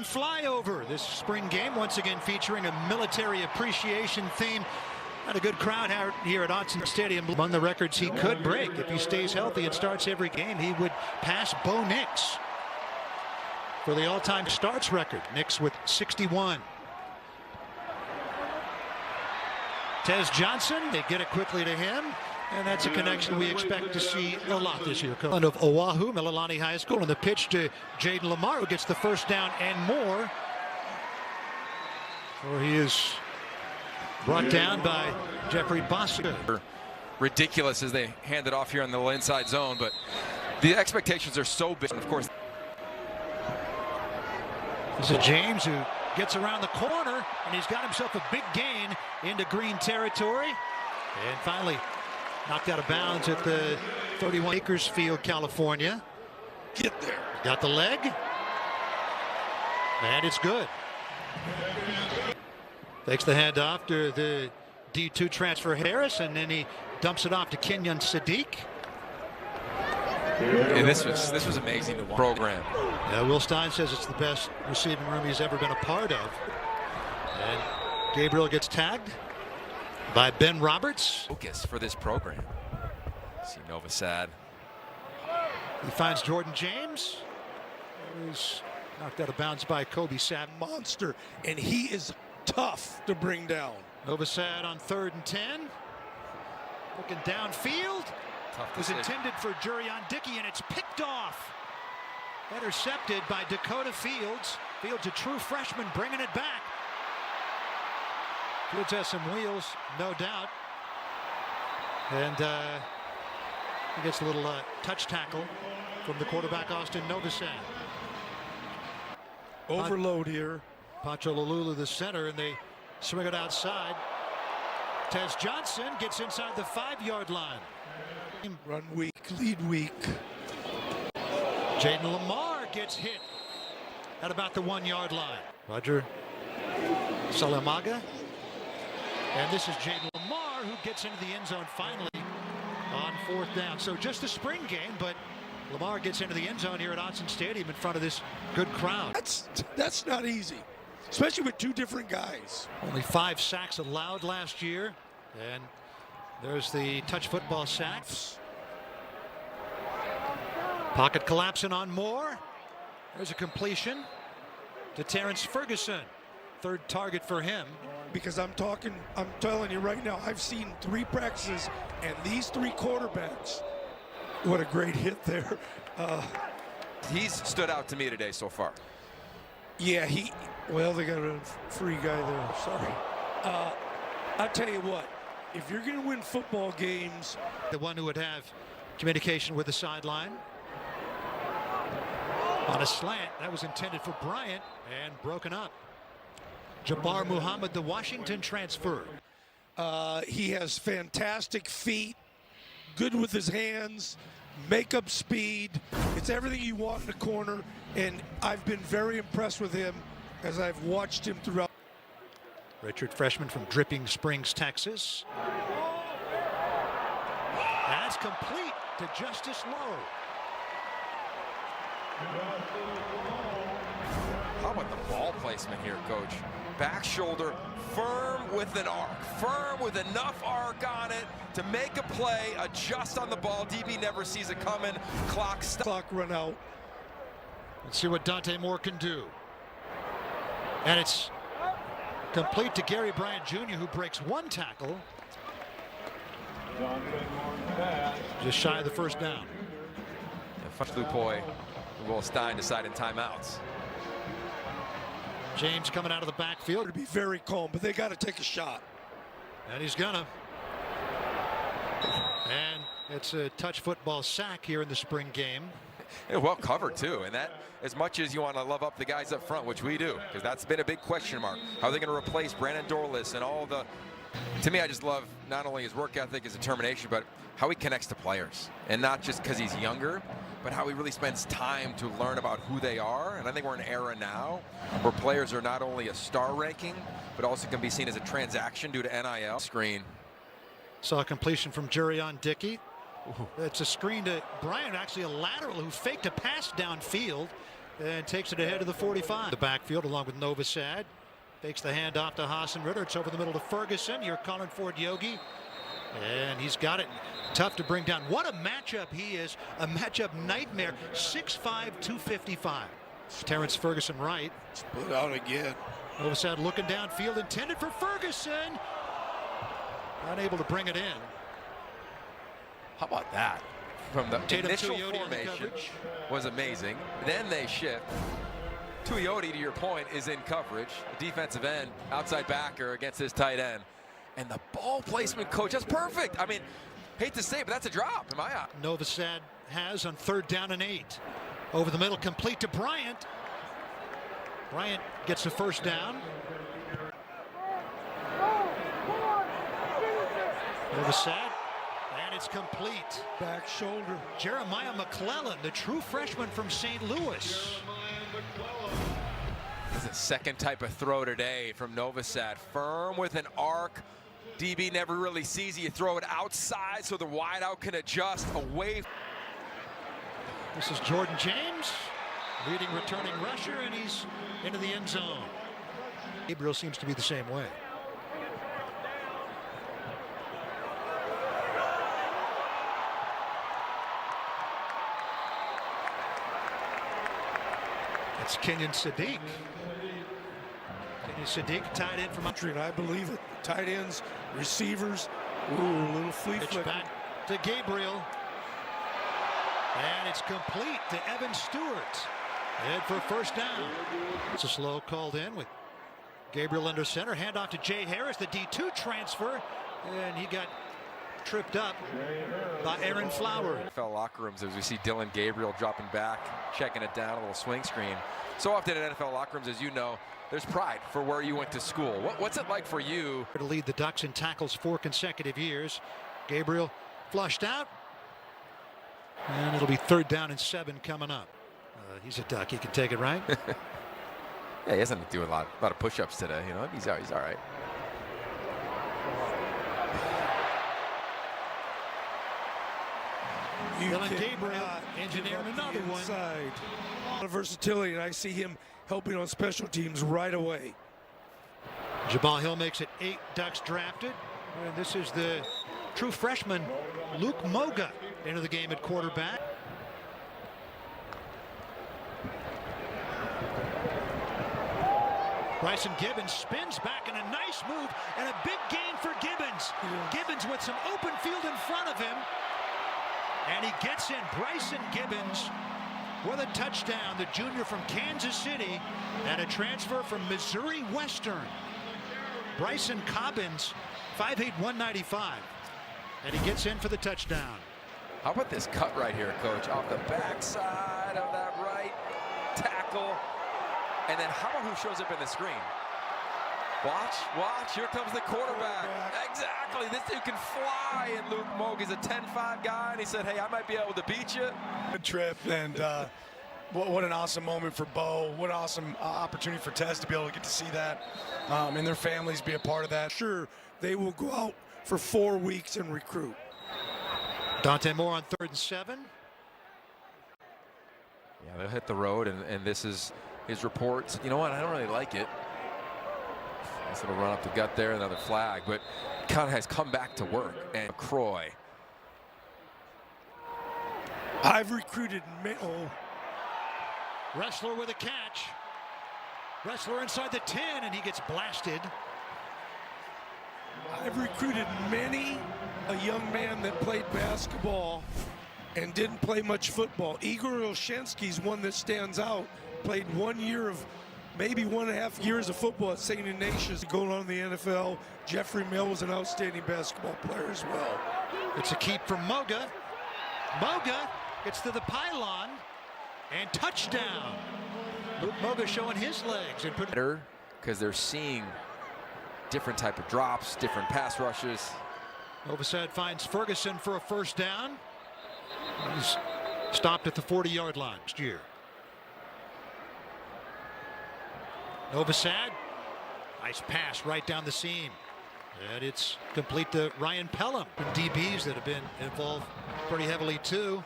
flyover. This spring game once again featuring a military appreciation theme. Had a good crowd out here at Autzen Stadium. Among the records he could break if he stays healthy and starts every game, he would pass Bo Nix for the all-time starts record. Nix with 61. Tez Johnson, they get it quickly to him, and that's a connection we expect to see a lot this year. Of Oahu, Mililani High School, and the pitch to Jaden Lamar, who gets the first down and more. So he is brought down by Jeffrey Bosca. Ridiculous as they hand it off here on the inside zone, but the expectations are so big. Of course, this is James who gets around the corner, and he's got himself a big gain into green territory. And finally knocked out of bounds at the 31 Acres Field, California. Get there. Got the leg. And it's good. Takes the handoff to the D2 transfer Harris, and then he dumps it off to Kenyon Sadiq. Yeah, this was amazing to watch. Program. Will Stein says it's the best receiving room he's ever been a part of. And Gabriel gets tagged by Ben Roberts. Focus for this program. See Novosad. He finds Jordan James. He's knocked out of bounds by Kobe Sapp. Monster, and he is tough to bring down. Novosad on 3rd and 10. Looking downfield. Was intended for Jurion Dickey, and it's picked off. Intercepted by Dakota Fields. Fields, a true freshman, bringing it back. Fields has some wheels, no doubt. And he gets a little touch tackle from the quarterback, Austin Novosad. Overload here. Pacho Lalulu, the center, and they swing it outside. Tez Johnson gets inside the 5-yard line. Run weak, lead weak. Jaden Lamar gets hit at about the 1-yard line. Roger Salamaga. And this is Jaden Lamar who gets into the end zone finally on 4th down. So just a spring game, but Lamar gets into the end zone here at Autzen Stadium in front of this good crowd. That's not easy, especially with 2 different guys. Only 5 sacks allowed last year. And there's the touch football sacks. Pocket collapsing on Moore. There's a completion to Terrence Ferguson. 3rd target for him. Because I'm telling you right now, I've seen 3 practices, and these 3 quarterbacks, what a great hit there. He's stood out to me today so far. Yeah, well, they got a free guy there, sorry. I'll tell you what, if you're going to win football games. The one who would have communication with the sideline. On a slant, that was intended for Bryant and broken up. Jabbar Muhammad, the Washington transfer. He has fantastic feet, good with his hands, makeup speed. It's everything you want in a corner, and I've been very impressed with him as I've watched him throughout. Richard, freshman from Dripping Springs, Texas. That's complete to Justice Lowe. How about the ball placement here, Coach? Back shoulder, firm with an arc, firm with enough arc on it to make a play, adjust on the ball. DB never sees it coming. Clock run out. Let's see what Dante Moore can do. And it's complete to Gary Bryant Jr., who breaks 1 tackle. Just shy of the 1st down. Lupoi and Will Stein deciding timeouts. James coming out of the backfield. To be very calm, but they got to take a shot. And he's gonna. And it's a touch football sack here in the spring game. Yeah, well covered too, and that, as much as you want to love up the guys up front, which we do, because that's been a big question mark. How are they going to replace Brandon Dorless and all the? To me, I just love not only his work ethic, his determination, but how he connects to players, and not just because he's younger, but how he really spends time to learn about who they are. And I think we're in an era now where players are not only a star ranking, but also can be seen as a transaction due to NIL. Screen. Saw a completion from Jurion Dickey. It's a screen to Bryant, actually a lateral who faked a pass downfield. and takes it ahead of the 45. The backfield along with Novosad. Takes the handoff to Hassan Ritter. It's over the middle to Ferguson. You're calling for it, Yogi. And he's got it. Tough to bring down. What a matchup he is. A matchup nightmare. 6'5", 255. Terrence Ferguson right. Split out again. Novosad looking downfield. Intended for Ferguson. Unable to bring it in. How about that? From the Tatum initial Tuioti on the formation coverage. was amazing. Then they shift. Tuioti, to your point, is in coverage. Defensive end, outside backer against his tight end. And the ball placement, coach, that's perfect. I mean, hate to say it, but that's a drop in my eye. Novosad has on 3rd down and 8. Over the middle, complete to Bryant. Bryant gets the 1st down. Novosad, and it's complete. Back shoulder. Jeremiah McClellan, the true freshman from St. Louis. This is the second type of throw today from Novosad. Firm with an arc. DB never really sees it. You throw it outside so the wideout can adjust away. This is Jordan James, leading returning rusher, and he's into the end zone. Gabriel seems to be the same way. It's Kenyon Sadiq. Kenyon Sadiq tied in from Country, and I believe it. Tight ends, receivers. Ooh, a little flea pitch flick. back to Gabriel. And it's complete to Evan Stewart. Head for 1st down. It's a slow called in with Gabriel under center. Handoff to Jay Harris, the D2 transfer. And he got tripped up by Aaron Flower. NFL locker rooms as we see Dylan Gabriel dropping back, checking it down, a little swing screen. So often in NFL locker rooms, as you know, there's pride for where you went to school. What's it like for you? To lead the Ducks in tackles 4 consecutive years. Gabriel flushed out. And it'll be 3rd down and 7 coming up. He's a Duck. He can take it, right? Yeah, he hasn't been doing a lot of push-ups today. You know, he's all right. Dylan Gabriel engineering another one. A lot of versatility, and I see him helping on special teams right away. Jabal Hill makes it 8 Ducks drafted. And this is the true freshman, Luke Moga, into the game at quarterback. Bryson Gibbons spins back in a nice move and a big gain for Gibbons. Gibbons with some open field in front of him. And he gets in. Bryson Gibbons with a touchdown. The junior from Kansas City and a transfer from Missouri Western. Bryson Cobbins, 5'8", 195. And he gets in for the touchdown. How about this cut right here, coach? Off the backside of that right tackle. And then how about who shows up in the screen? Watch, here comes the quarterback. Exactly, this dude can fly, and Luke Moog is a 10-5 guy, and he said, hey, I might be able to beat you. Good trip, and what an awesome moment for Bo. What an awesome opportunity for Tez to be able to get to see that, and their families be a part of that. Sure, they will go out for 4 weeks and recruit. Dante Moore on 3rd and 7. Yeah, they'll hit the road, and this is his reports. You know what, I don't really like it. This little run up the gut there, another flag, but kind of has come back to work. And Croy. I've recruited Wrestler with a catch. Wrestler inside the 10, and he gets blasted. I've recruited many a young man that played basketball and didn't play much football. Igor Olszewski's one that stands out. Played 1 year of maybe 1.5 years of football at St. Ignatius, going on in the NFL. Jeffrey Mill was an outstanding basketball player as well. It's a keep from Moga. Moga gets to the pylon and touchdown. Luke Moga showing his legs and put Better because they're seeing different type of drops, different pass rushes. Novosad finds Ferguson for a 1st down. He's stopped at the 40-yard line next year. Novosad, nice pass right down the seam. And it's complete to Ryan Pelham. DBs that have been involved pretty heavily too.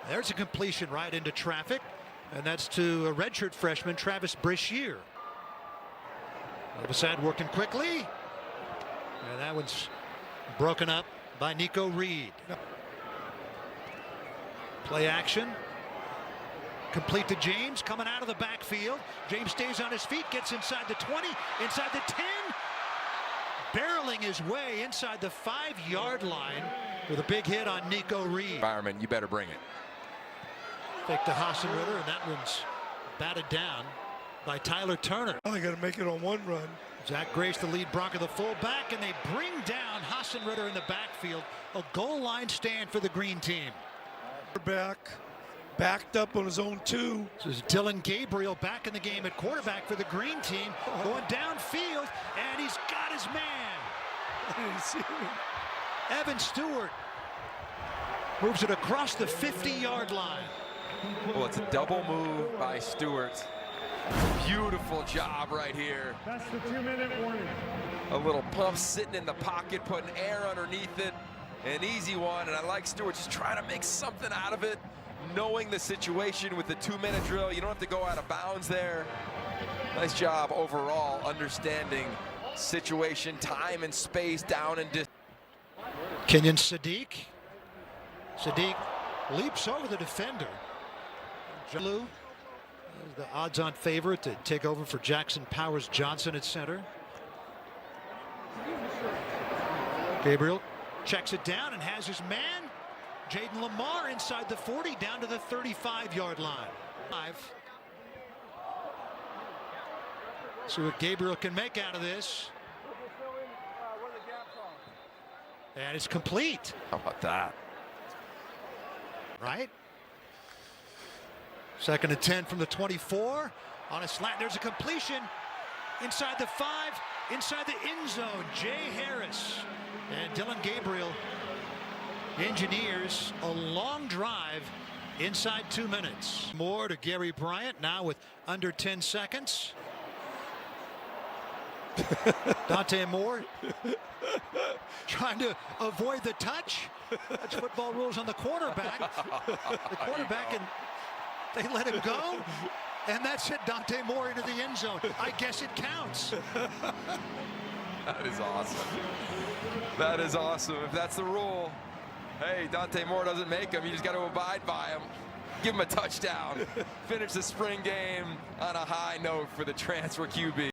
There's a completion right into traffic. And that's to a redshirt freshman, Travis Brashear. Levisad working quickly. And that one's broken up by Nico Reed. Play action. Complete to James, coming out of the backfield. James stays on his feet, gets inside the 20, inside the 10. Barreling his way inside the 5-yard line with a big hit on Nico Reed. Fireman, you better bring it. Fake to Hassenritter, and that one's batted down by Tyler Turner. Oh, they got to make it on one run. Zach Grace, the lead Bronco, the fullback, and they bring down Hassenritter in the backfield. A goal line stand for the green team. Backed up on his own 2. This is Dylan Gabriel back in the game at quarterback for the green team, going downfield, and he's got his man. I didn't see him. Evan Stewart moves it across the 50-yard line. Well, it's a double move by Stewart. Beautiful job right here. That's the 2-minute warning. A little pump sitting in the pocket, putting air underneath it. An easy one, and I like Stewart just trying to make something out of it, knowing the situation with the 2-minute drill. You don't have to go out of bounds there. Nice job overall, understanding situation, time and space, down and distance. Kenyon Sadiq. Sadiq leaps over the defender. Jalu is the odds-on favorite to take over for Jackson Powers Johnson at center. Gabriel checks it down and has his man, Jaden Lamar, inside the 40, down to the 35-yard line. See what Gabriel can make out of this. And it's complete. How about that? Right? 2nd and 10 from the 24. On a slant, there's a completion. Inside the 5, inside the end zone, Jay Harris. And Dylan Gabriel engineers a long drive inside 2 minutes. More to Gary Bryant now with under 10 seconds. Dante Moore trying to avoid the touch. That's football rules on the quarterback. The quarterback, and they let him go. And that's it, Dante Moore into the end zone. I guess it counts. That is awesome. That is awesome. If that's the rule, hey, Dante Moore doesn't make them. You just got to abide by him. Give him a touchdown. Finish the spring game on a high note for the transfer QB.